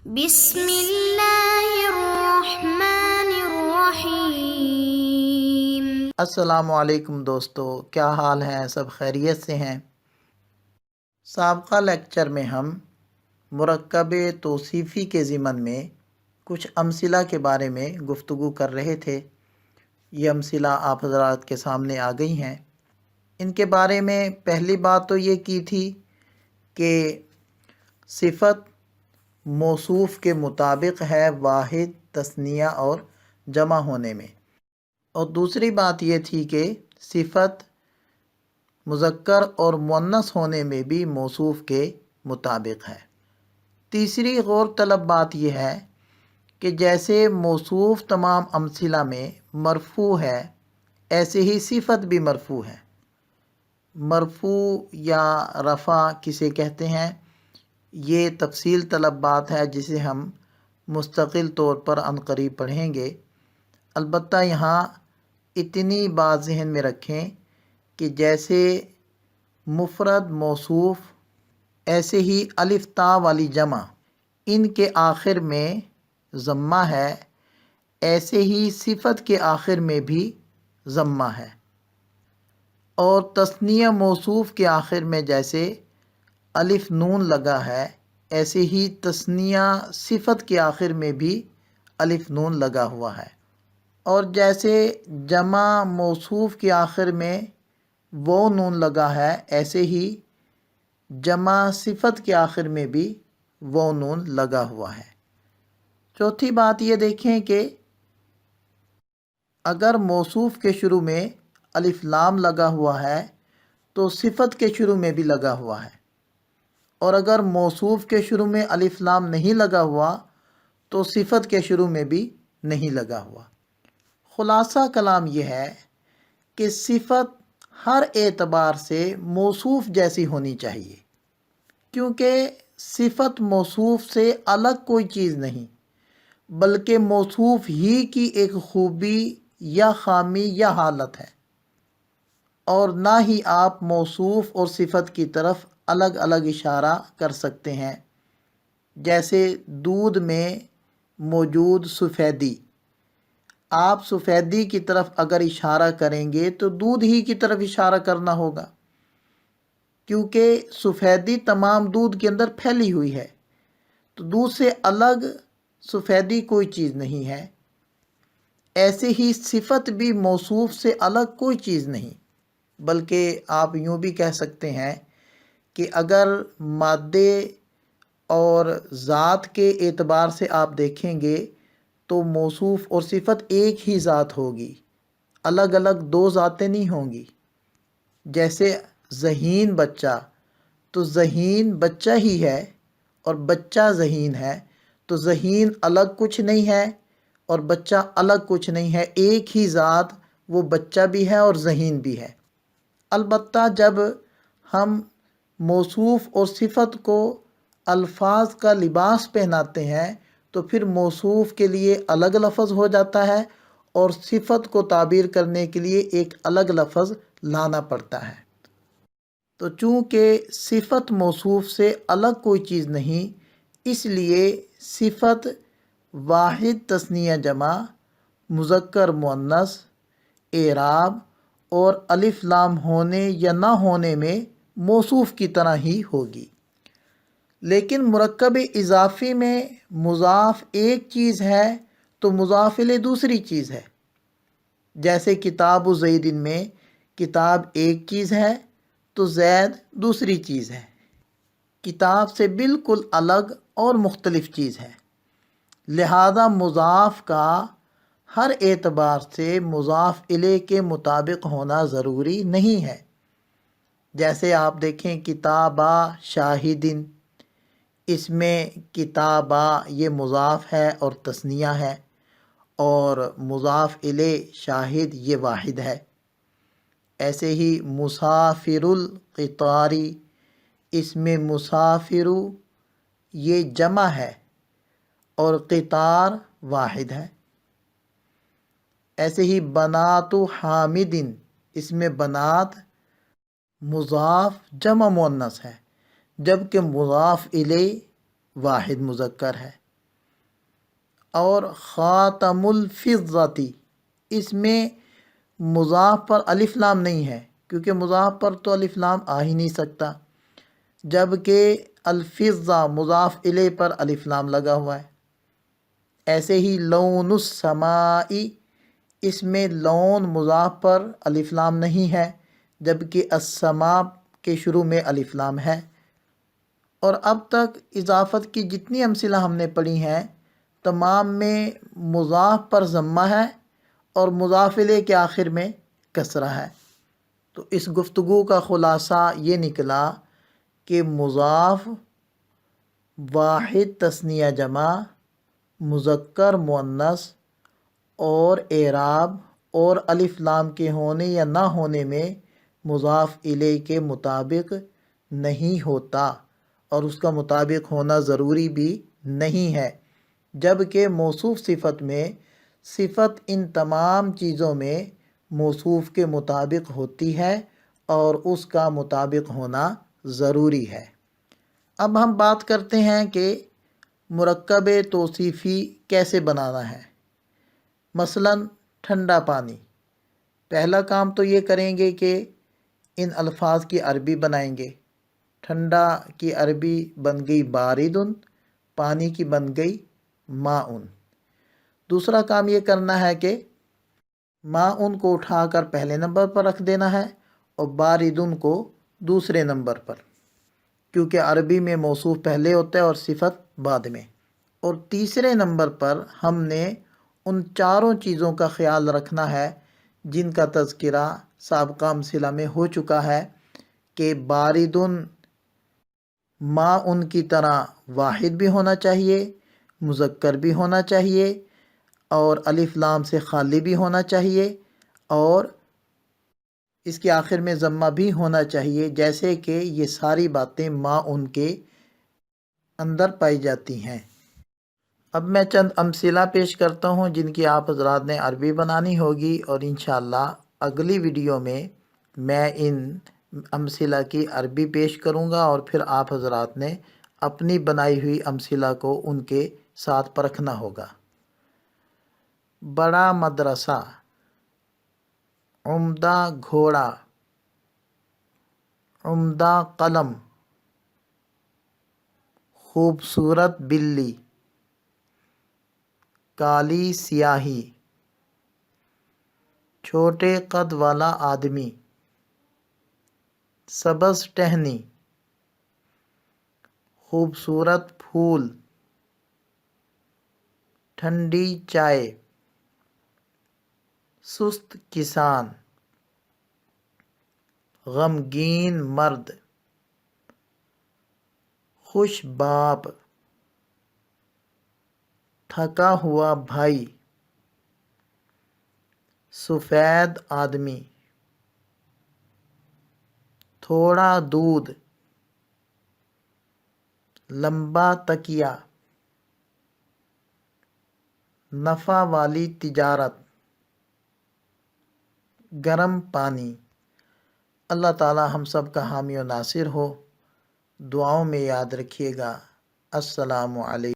بسم اللہ الرحمن الرحیم۔ السلام علیکم دوستو، کیا حال ہیں؟ سب خیریت سے ہیں؟ سابقہ لیکچر میں ہم مرکب توصیفی کے ضمن میں کچھ امثلہ کے بارے میں گفتگو کر رہے تھے۔ یہ امثلہ آپ حضرات کے سامنے آ گئی ہیں۔ ان کے بارے میں پہلی بات تو یہ کی تھی کہ صفت موصوف کے مطابق ہے واحد، تثنیہ اور جمع ہونے میں، اور دوسری بات یہ تھی کہ صفت مذکر اور مؤنث ہونے میں بھی موصوف کے مطابق ہے۔ تیسری غور طلب بات یہ ہے کہ جیسے موصوف تمام امثلہ میں مرفوع ہے، ایسے ہی صفت بھی مرفوع ہے۔ مرفوع یا رفع کسے کہتے ہیں، یہ تفصیل طلب بات ہے جسے ہم مستقل طور پر عنقریب پڑھیں گے۔ البتہ یہاں اتنی بات ذہن میں رکھیں کہ جیسے مفرد موصوف، ایسے ہی الف تا والی جمع ان کے آخر میں ضمہ ہے، ایسے ہی صفت کے آخر میں بھی ضمہ ہے، اور تثنیہ موصوف کے آخر میں جیسے الف نون لگا ہے، ایسے ہی تثنیہ صفت کے آخر میں بھی الف نون لگا ہوا ہے، اور جیسے جمع موصوف کے آخر میں وہ نون لگا ہے، ایسے ہی جمع صفت کے آخر میں بھی وہ نون لگا ہوا ہے۔ چوتھی بات یہ دیکھیں کہ اگر موصوف کے شروع میں الف لام لگا ہوا ہے تو صفت کے شروع میں بھی لگا ہوا ہے، اور اگر موصوف کے شروع میں الف لام نہیں لگا ہوا تو صفت کے شروع میں بھی نہیں لگا ہوا۔ خلاصہ کلام یہ ہے کہ صفت ہر اعتبار سے موصوف جیسی ہونی چاہیے، کیونکہ صفت موصوف سے الگ کوئی چیز نہیں، بلکہ موصوف ہی کی ایک خوبی یا خامی یا حالت ہے، اور نہ ہی آپ موصوف اور صفت کی طرف الگ الگ اشارہ کر سکتے ہیں۔ جیسے دودھ میں موجود سفیدی، آپ سفیدی کی طرف اگر اشارہ کریں گے تو دودھ ہی کی طرف اشارہ کرنا ہوگا، کیونکہ سفیدی تمام دودھ کے اندر پھیلی ہوئی ہے، تو دودھ سے الگ سفیدی کوئی چیز نہیں ہے۔ ایسے ہی صفت بھی موصوف سے الگ کوئی چیز نہیں، بلکہ آپ یوں بھی کہہ سکتے ہیں کہ اگر مادے اور ذات کے اعتبار سے آپ دیکھیں گے تو موصوف اور صفت ایک ہی ذات ہوگی، الگ الگ دو ذاتیں نہیں ہوں گی۔ جیسے ذہین بچہ، تو ذہین بچہ ہی ہے اور بچہ ذہین ہے، تو ذہین الگ کچھ نہیں ہے اور بچہ الگ کچھ نہیں ہے، ایک ہی ذات وہ بچہ بھی ہے اور ذہین بھی ہے۔ البتہ جب ہم موصوف اور صفت کو الفاظ کا لباس پہناتے ہیں تو پھر موصوف کے لیے الگ لفظ ہو جاتا ہے اور صفت کو تعبیر کرنے کے لیے ایک الگ لفظ لانا پڑتا ہے۔ تو چونکہ صفت موصوف سے الگ کوئی چیز نہیں، اس لیے صفت واحد، تثنیہ جمع، مذکر مؤنث، اعراب اور الف لام ہونے یا نہ ہونے میں موصوف کی طرح ہی ہوگی۔ لیکن مرکب اضافی میں مضاف ایک چیز ہے تو مضاف الیہ دوسری چیز ہے۔ جیسے کتاب زید میں کتاب ایک چیز ہے تو زید دوسری چیز ہے، کتاب سے بالکل الگ اور مختلف چیز ہے۔ لہذا مضاف کا ہر اعتبار سے مضاف الیہ کے مطابق ہونا ضروری نہیں ہے۔ جیسے آپ دیکھیں کتابا شاہدن، اس میں کتابا یہ مضاف ہے اور تثنیہ ہے، اور مضاف الیہ شاہد یہ واحد ہے۔ ایسے ہی مسافر القطاری، اس میں مسافر یہ جمع ہے اور قطار واحد ہے۔ ایسے ہی بنات حامدن، اس میں بنات مضاف جمع مؤنث ہے، جبکہ مضاف الیہ واحد مذکر ہے۔ اور خاتم الفضتی، اس میں مضاف پر الف لام نہیں ہے کیونکہ مضاف پر تو الف لام آ ہی نہیں سکتا، جبکہ الفضہ مضاف الیہ پر الف لام لگا ہوا ہے۔ ایسے ہی لون السمائی، اس میں لون مضاف پر الف لام نہیں ہے جبکہ السماء کے شروع میں الف لام ہے۔ اور اب تک اضافت کی جتنی امثلہ ہم نے پڑھی ہیں تمام میں مضاف پر ضمہ ہے اور مضاف الیہ کے آخر میں کسرہ ہے۔ تو اس گفتگو کا خلاصہ یہ نکلا کہ مضاف، واحد تثنیہ جمع، مذکر مؤنث اور اعراب اور الف لام کے ہونے یا نہ ہونے میں مضاف الیہ کے مطابق نہیں ہوتا اور اس کا مطابق ہونا ضروری بھی نہیں ہے، جبکہ موصوف صفت میں صفت ان تمام چیزوں میں موصوف کے مطابق ہوتی ہے اور اس کا مطابق ہونا ضروری ہے۔ اب ہم بات کرتے ہیں کہ مرکب توصیفی کیسے بنانا ہے۔ مثلا ٹھنڈا پانی، پہلا کام تو یہ کریں گے کہ ان الفاظ کی عربی بنائیں گے۔ ٹھنڈا کی عربی بن گئی باردن، پانی کی بن گئی ماؤن۔ دوسرا کام یہ کرنا ہے کہ ماؤن کو اٹھا کر پہلے نمبر پر رکھ دینا ہے اور باردن کو دوسرے نمبر پر، کیونکہ عربی میں موصوف پہلے ہوتا ہے اور صفت بعد میں۔ اور تیسرے نمبر پر ہم نے ان چاروں چیزوں کا خیال رکھنا ہے جن کا تذکرہ سابقہ امثلہ میں ہو چکا ہے کہ باردن ماؤن کی طرح واحد بھی ہونا چاہیے، مذکر بھی ہونا چاہیے اور الف لام سے خالی بھی ہونا چاہیے اور اس کے آخر میں ضمہ بھی ہونا چاہیے، جیسے کہ یہ ساری باتیں ماؤن کے اندر پائی جاتی ہیں۔ اب میں چند امثلہ پیش کرتا ہوں جن کی آپ حضرات نے عربی بنانی ہوگی، اور انشاءاللہ اگلی ویڈیو میں ان امثلہ کی عربی پیش کروں گا اور پھر آپ حضرات نے اپنی بنائی ہوئی امثلہ کو ان کے ساتھ پرکھنا ہوگا۔ بڑا مدرسہ، عمدہ گھوڑا، عمدہ قلم، خوبصورت بلی، کالی سیاہی، چھوٹے قد والا آدمی، سبز ٹہنی، خوبصورت پھول، ٹھنڈی چائے، سست کسان، غمگین مرد، خوش باپ، تھکا ہوا بھائی، سفید آدمی، تھوڑا دودھ، لمبا تکیہ، نفع والی تجارت، گرم پانی۔ اللہ تعالی ہم سب کا حامی و ناصر ہو۔ دعاؤں میں یاد رکھیے گا۔ السلام علیکم۔